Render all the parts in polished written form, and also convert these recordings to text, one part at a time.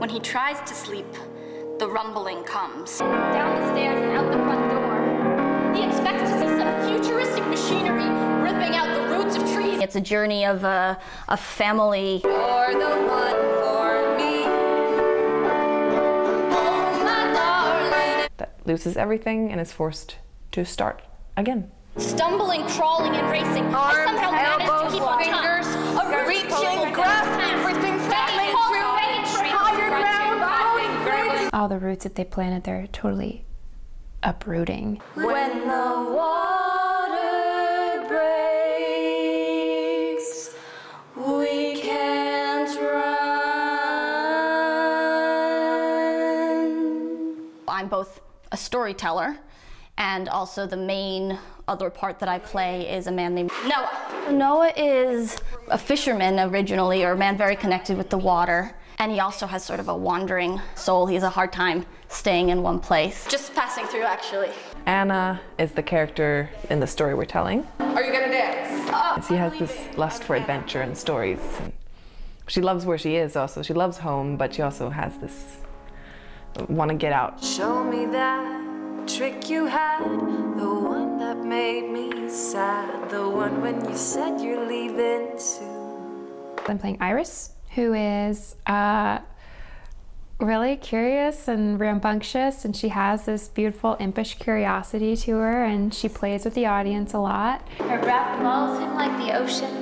When he tries to sleep, the rumbling comes. Down the stairs and out the front door. He expects to see some futuristic machinery ripping out the roots of trees. It's a journey of a family. You're the one for me. Oh, my darling. That loses everything and is forced to start again. Stumbling, crawling, and racing. I somehow managed to keep on fingers, reaching, grasping, everything's happening through. All the roots that they planted there are totally uprooting. When the water breaks, we can't run. I'm both a storyteller, and also the main other part that I play is a man named Noah. Noah is a fisherman originally, or a man very connected with the water. And he also has sort of a wandering soul. He has a hard time staying in one place. Just passing through, actually. Anna is the character in the story we're telling. Are you gonna dance? She has this lust for adventure and stories. She loves where she is also. She loves home, but she also has this want to get out. Show me that trick you had, the one that made me sad, the one when you said you're leaving soon. I'm playing Iris, who is really curious and rambunctious, and she has this beautiful impish curiosity to her, and she plays with the audience a lot. Her breath lulls him like the ocean,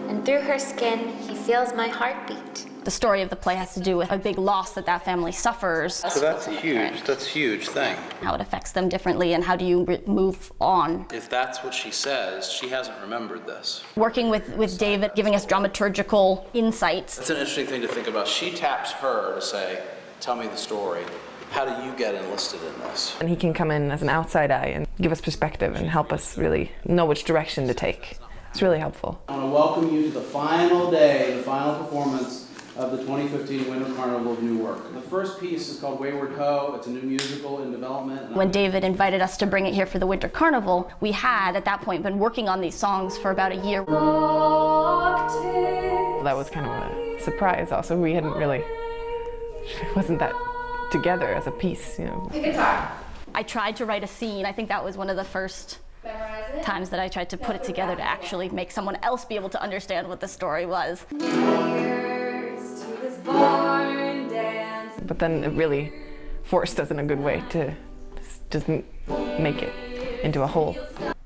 and through her skin he feels my heartbeat. The story of the play has to do with a big loss that family suffers. So that's a huge thing. How it affects them differently, and how do you move on? If that's what she says, she hasn't remembered this. Working with David, giving us dramaturgical insights. That's an interesting thing to think about. She taps her to say, tell me the story. How do you get enlisted in this? And he can come in as an outside eye and give us perspective and help us really know which direction to take. It's really helpful. I want to welcome you to the final day, the final performance of the 2015 Winter Carnival of New Work. The first piece is called Wayward. It's a new musical in development. When David invited us to bring it here for the Winter Carnival, we had, at that point, been working on these songs for about a year. That was kind of a surprise also. We hadn't really, it wasn't that together as a piece, you know. I tried to write a scene. I think that was one of the first times that I tried to put it together to actually make someone else be able to understand what the story was. But then it really forced us in a good way to just make it into a whole.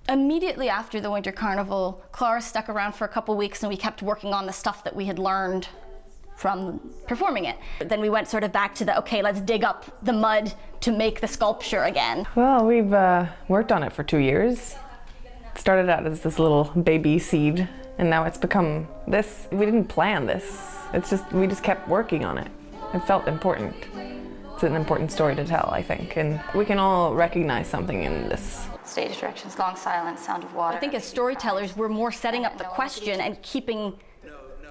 Immediately after the Winter Carnival, Clara stuck around for a couple weeks, and we kept working on the stuff that we had learned from performing it. Then we went sort of back to okay, let's dig up the mud to make the sculpture again. Well, we've worked on it for 2 years. It started out as this little baby seed, and now it's become this. We didn't plan this. We just kept working on it. It felt important. It's an important story to tell, I think, and we can all recognize something in this. Stage directions, long silence, sound of water. I think as storytellers, we're more setting up the question and keeping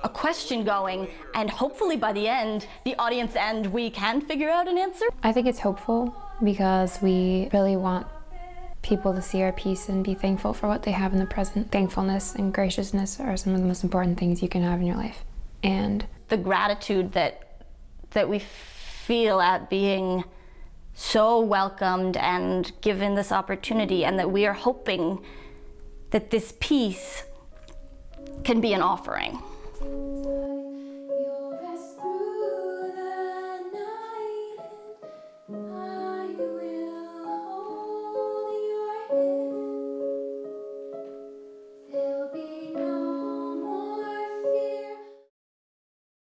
a question going, and hopefully by the end, the audience and we can figure out an answer. I think it's hopeful because we really want people to see our piece and be thankful for what they have in the present. Thankfulness and graciousness are some of the most important things you can have in your life. And the gratitude that we feel at being so welcomed and given this opportunity, and that we are hoping that this piece can be an offering.